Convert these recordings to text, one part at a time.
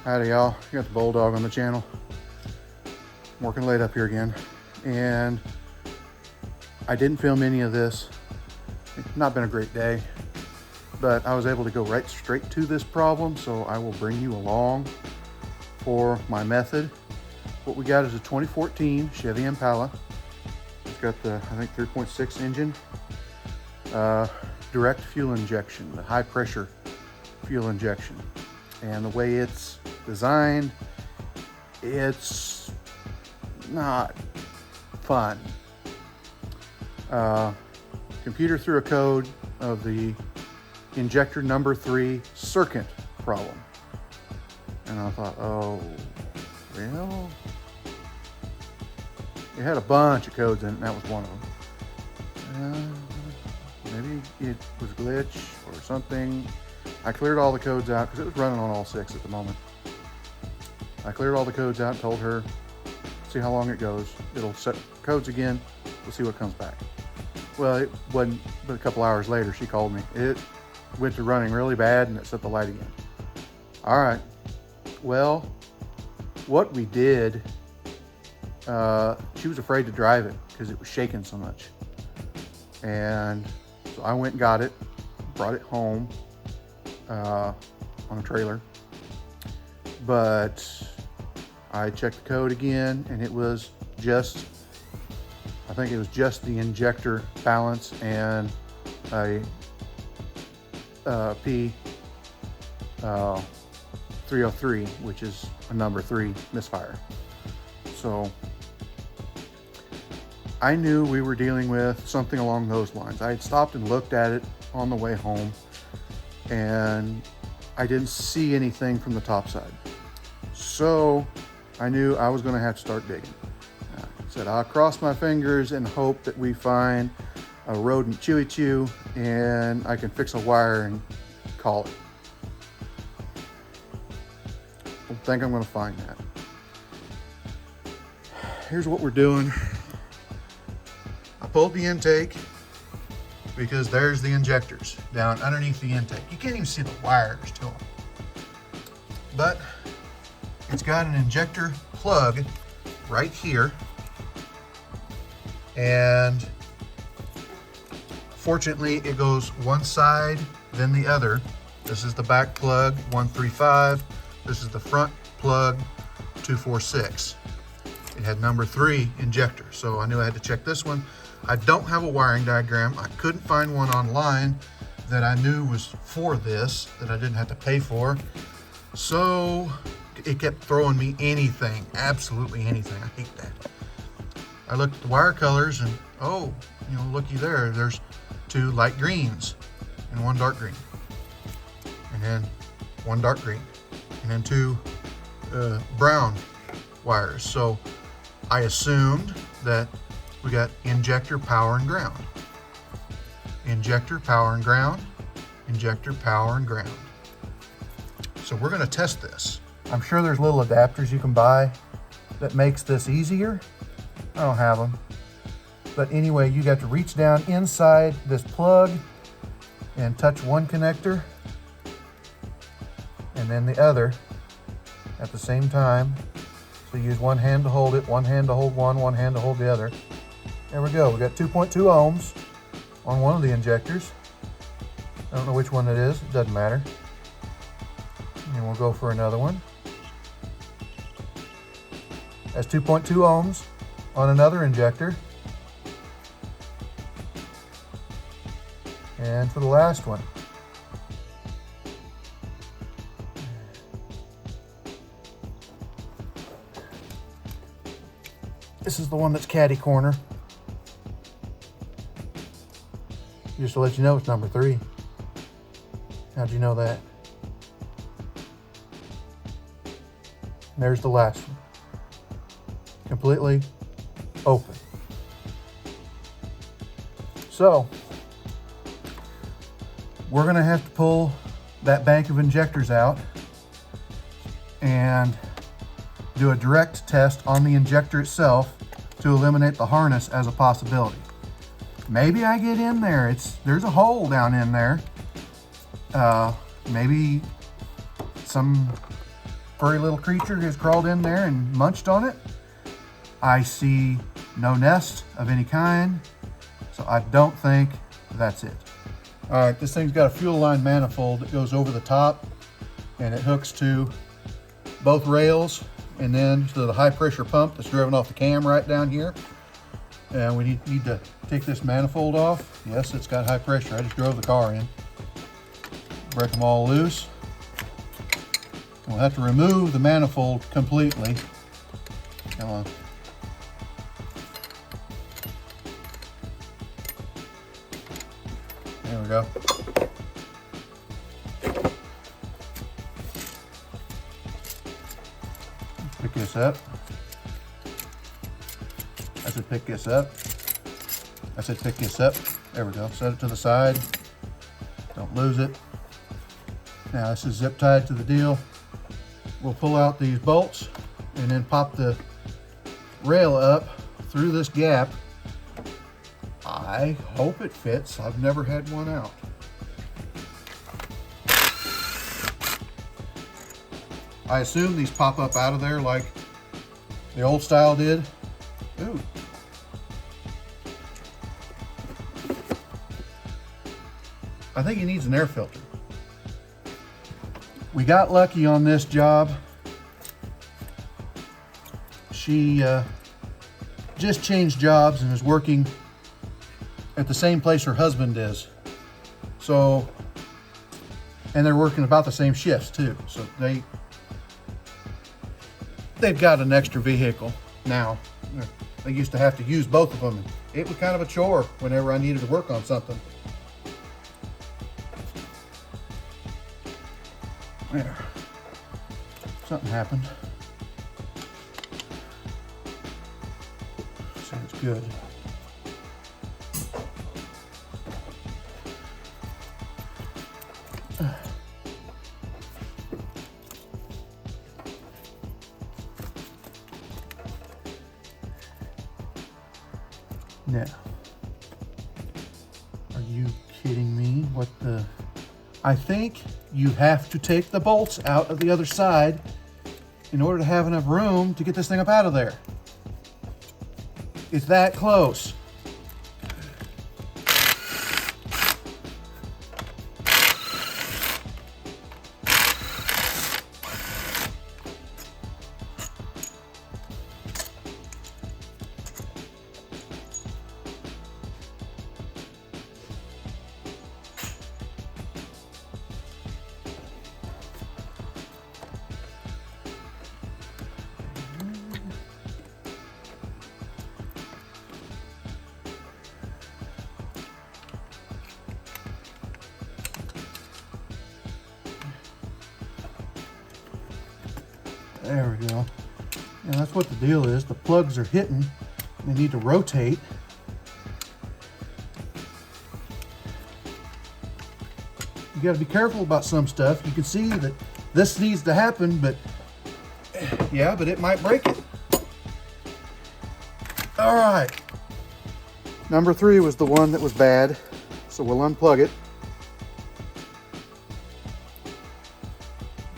Howdy y'all, you got the Bulldog on the channel. I'm working late up here again, and I didn't film any of this. It's not been a great day, but I was able to go right straight to this problem, so I will bring you along for my method. What we got is a 2014 Chevy Impala. It's got the, I think, 3.6 engine, direct fuel injection, the high pressure fuel injection. And the way it's designed, it's not fun. Computer threw a code of the injector number 3 circuit problem. And I thought, oh, well, it had a bunch of codes in it, and that was one of them. Maybe it was a glitch or something. I cleared all the codes out because it was running on all 6 at the moment. I cleared all the codes out and told her, see how long it goes. It'll set codes again. We'll see what comes back. Well, it wasn't, but a couple hours later, she called me. It went to running really bad and it set the light again. All right. Well, what we did, she was afraid to drive it because it was shaking so much. And so I went and got it, brought it home on a trailer. But I checked the code again, and it was just, I think it was just the injector balance and a P 303, which is a number 3 misfire. So I knew we were dealing with something along those lines. I had stopped and looked at it on the way home, and I didn't see anything from the top side. So I knew I was going to have to start digging. I said, I'll cross my fingers and hope that we find a rodent chewy chew and I can fix a wire and call it. I don't think I'm going to find that. Here's what we're doing. I pulled the intake because there's the injectors down underneath the intake. You can't even see the wires to them. But it's got an injector plug right here. And fortunately, it goes one side, then the other. This is the back plug, 135. This is the front plug, 246. It had number 3 injector, so I knew I had to check this one. I don't have a wiring diagram. I couldn't find one online that I knew was for this, that I didn't have to pay for. So it kept throwing me anything, absolutely anything. I hate that. I looked at the wire colors and, oh, you know, looky there, there's 2 light greens and 1 dark green. And then 1 dark green. And then 2 brown wires. So I assumed that we got injector, power, and ground. Injector, power, and ground. Injector, power, and ground. So we're going to test this. I'm sure there's little adapters you can buy that makes this easier. I don't have them. But anyway, you got to reach down inside this plug and touch one connector and then the other at the same time. So use one hand to hold it, one hand to hold one hand to hold the other. There we go. We got 2.2 ohms on one of the injectors. I don't know which one it is. It doesn't matter. And we'll go for another one. That's 2.2 ohms on another injector. And for the last one. This is the one that's catty corner. Just to let you know, it's number 3. How'd you know that? And there's the last one. Completely open. So, we're gonna have to pull that bank of injectors out and do a direct test on the injector itself to eliminate the harness as a possibility. Maybe I get in there. There's a hole down in there. Maybe some furry little creature has crawled in there and munched on it. I see no nest of any kind, so I don't think that's it. All right, this thing's got a fuel line manifold that goes over the top, and it hooks to both rails and then to the high pressure pump that's driven off the cam right down here. And we need to take this manifold off. Yes, it's got high pressure. I just drove the car in. Break them all loose. We'll have to remove the manifold completely. Come on. There we go. Pick this up. I said pick this up. I said pick this up. There we go. Set it to the side. Don't lose it. Now this is zip tied to the deal. We'll pull out these bolts and then pop the rail up through this gap. I hope it fits. I've never had one out. I assume these pop up out of there like the old style did. Ooh. I think he needs an air filter. We got lucky on this job. She just changed jobs and is working at the same place her husband is. So, and they're working about the same shifts too. So they've got an extra vehicle now. They used to have to use both of them. It was kind of a chore whenever I needed to work on something. There. Something happened. Sounds good. Now, are you kidding me? What the? I think you have to take the bolts out of the other side in order to have enough room to get this thing up out of there. It's that close. There we go. And that's what the deal is. The plugs are hitting. They need to rotate. You got to be careful about some stuff. You can see that this needs to happen, but yeah, but it might break it. All right. Number 3 was the one that was bad, so we'll unplug it.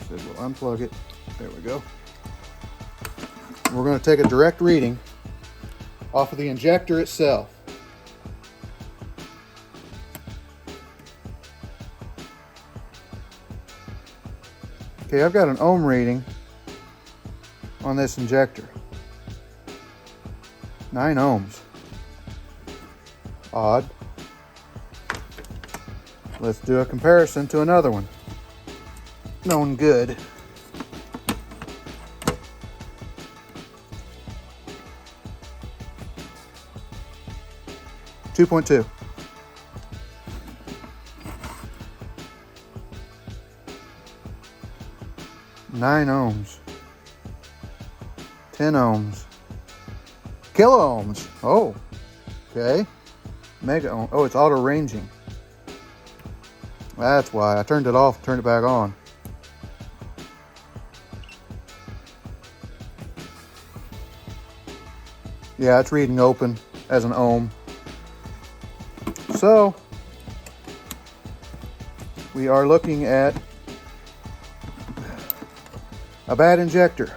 So we'll unplug it. There we go. We're going to take a direct reading off of the injector itself. Okay, I've got an ohm reading on this injector. 9 ohms. Odd. Let's do a comparison to another one. Known good. 2.2. 9 ohms. 10 ohms. Kilo ohms. Oh, okay. Mega ohm. Oh, it's auto ranging. That's why I turned it off, turned it back on. Yeah, it's reading open as an ohm. So we are looking at A bad injector.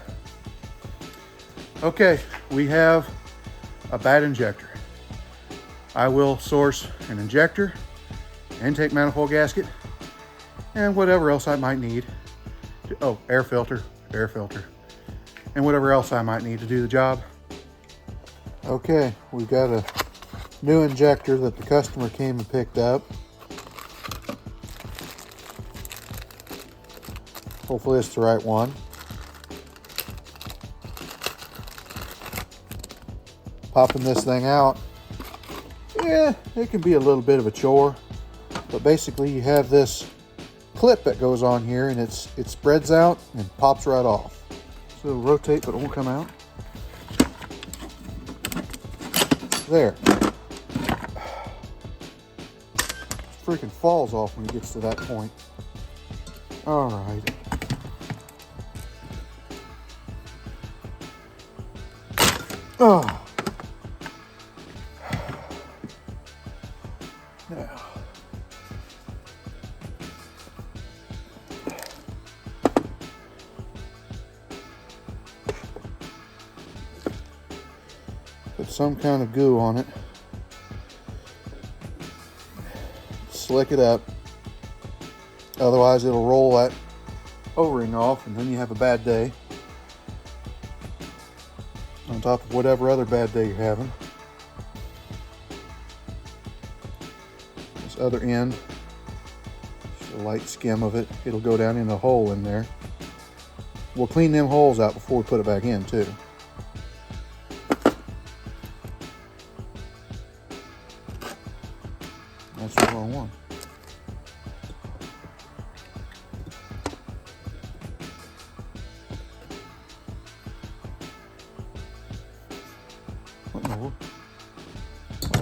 Okay, we have a bad injector. I will source an injector, intake manifold gasket, and whatever else I might need. Oh, air filter, and whatever else I might need to do the job. Okay, we've got a new injector that the customer came and picked up. Hopefully it's the right one. Popping this thing out, yeah, it can be a little bit of a chore, but basically you have this clip that goes on here and it spreads out and pops right off. So it'll rotate, but it won't come out. There. Freaking falls off when it gets to that point. All right. Oh. Now. Put some kind of goo on it. Slick it up. Otherwise it'll roll that O-ring off and then you have a bad day. On top of whatever other bad day you're having. This other end, just a light skim of it, it'll go down in a hole in there. We'll clean them holes out before we put it back in too. That's the wrong one.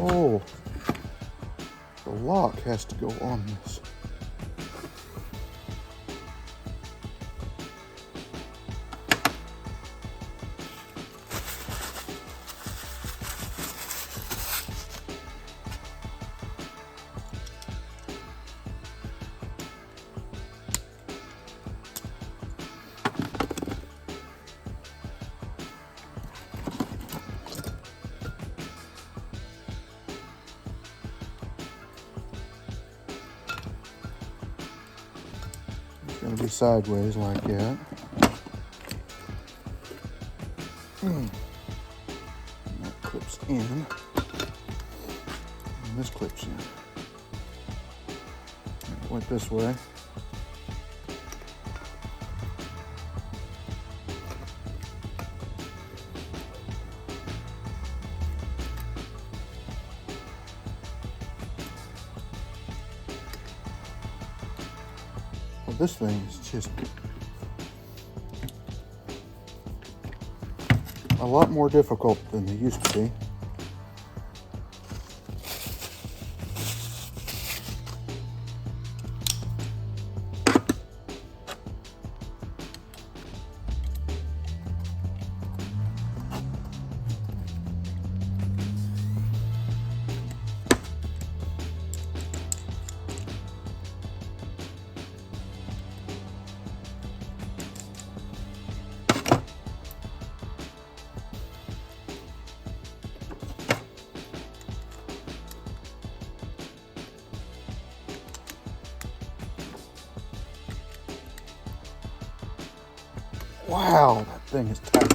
Oh, the lock has to go on this. Going to be sideways like that. And that clips in. And this clips in. It went this way. This thing is just a lot more difficult than they used to be. Wow, that thing is tight.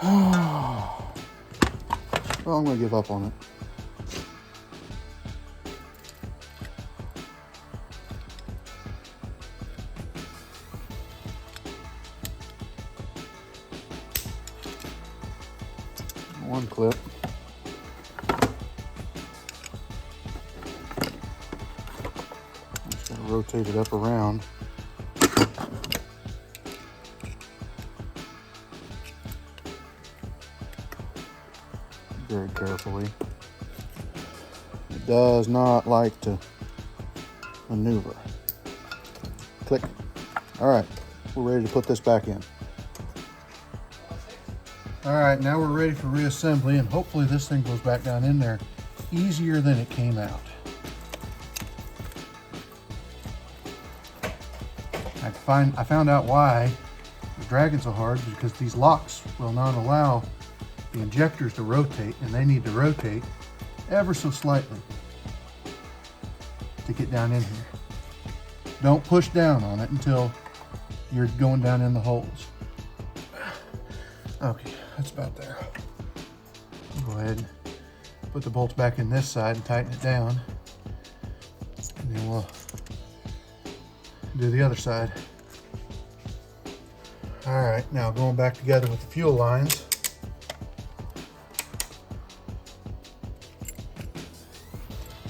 Well, I'm gonna give up on it. One clip. Just gotta rotate it up around. Very carefully. It does not like to maneuver. Click. All right, we're ready to put this back in. All right, now we're ready for reassembly, and hopefully this thing goes back down in there easier than it came out. I found out why it's dragging so hard, because these locks will not allow the injectors to rotate, and they need to rotate ever so slightly to get down in here. Don't push down on it until you're going down in the holes. Okay, that's about there. Go ahead and put the bolts back in this side and tighten it down, and then we'll do the other side. All right, now going back together with the fuel lines.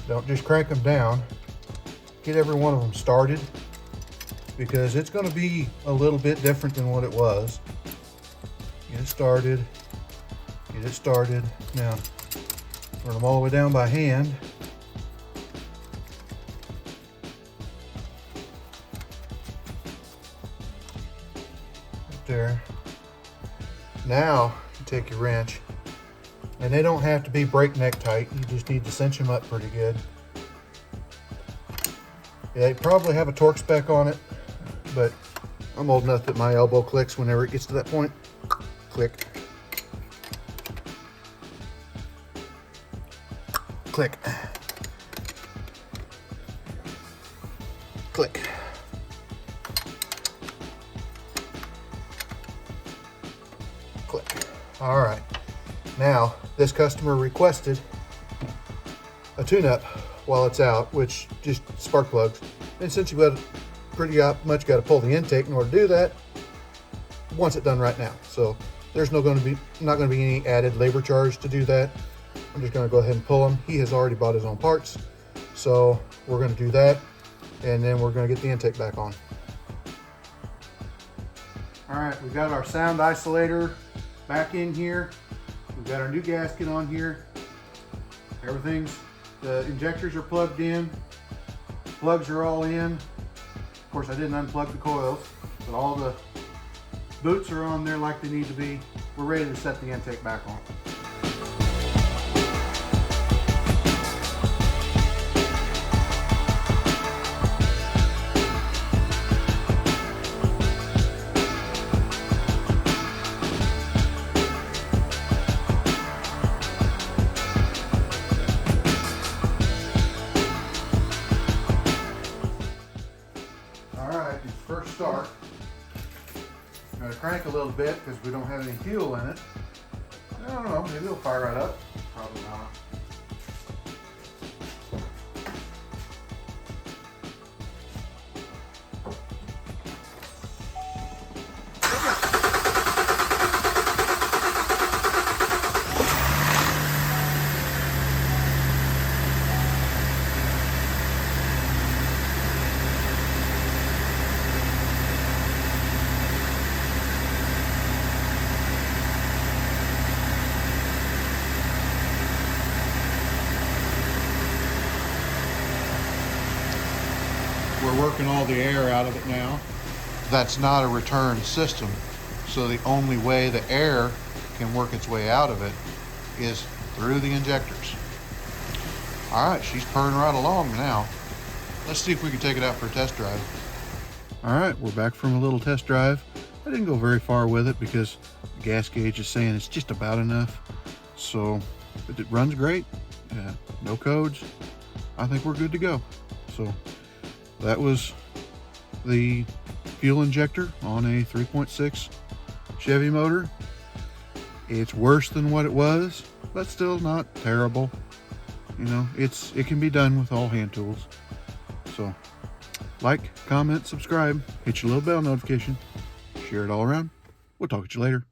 Don't just crank them down. Get every one of them started, because it's going to be a little bit different than what it was. Get it started. Get it started. Now, run them all the way down by hand. Right there. Now, you take your wrench, and they don't have to be breakneck tight. You just need to cinch them up pretty good. They probably have a torque spec on it, but I'm old enough that my elbow clicks whenever it gets to that point. Click. Click. Click. Click. All right. Now, this customer requested a tune-up while it's out, which just spark plugs. And since you've got pretty much got to pull the intake in order to do that, wants it done right now. So there's not going to be any added labor charge to do that. I'm just going to go ahead and pull them. He has already bought his own parts, so we're going to do that, and then we're going to get the intake back on. All right, we've got our sound isolator back in here. We've got our new gasket on here. The injectors are plugged in. Plugs are all in. Of course, I didn't unplug the coils, but all the boots are on there like they need to be. We're ready to set the intake back on. First start, I'm going to crank a little bit because we don't have any fuel in it. I don't know, maybe it'll fire right up. Probably not. We're working all the air out of it now. That's not a return system, so the only way the air can work its way out of it is through the injectors. All right, she's purring right along now. Let's see if we can take it out for a test drive. All right, we're back from a little test drive. I didn't go very far with it because the gas gauge is saying it's just about enough. So, but it runs great. No codes. I think we're good to go. So that was the fuel injector on a 3.6 Chevy motor. It's worse than what it was, but still not terrible. You know, it can be done with all hand tools. So, like, comment, subscribe, hit your little bell notification, share it all around. We'll talk to you later.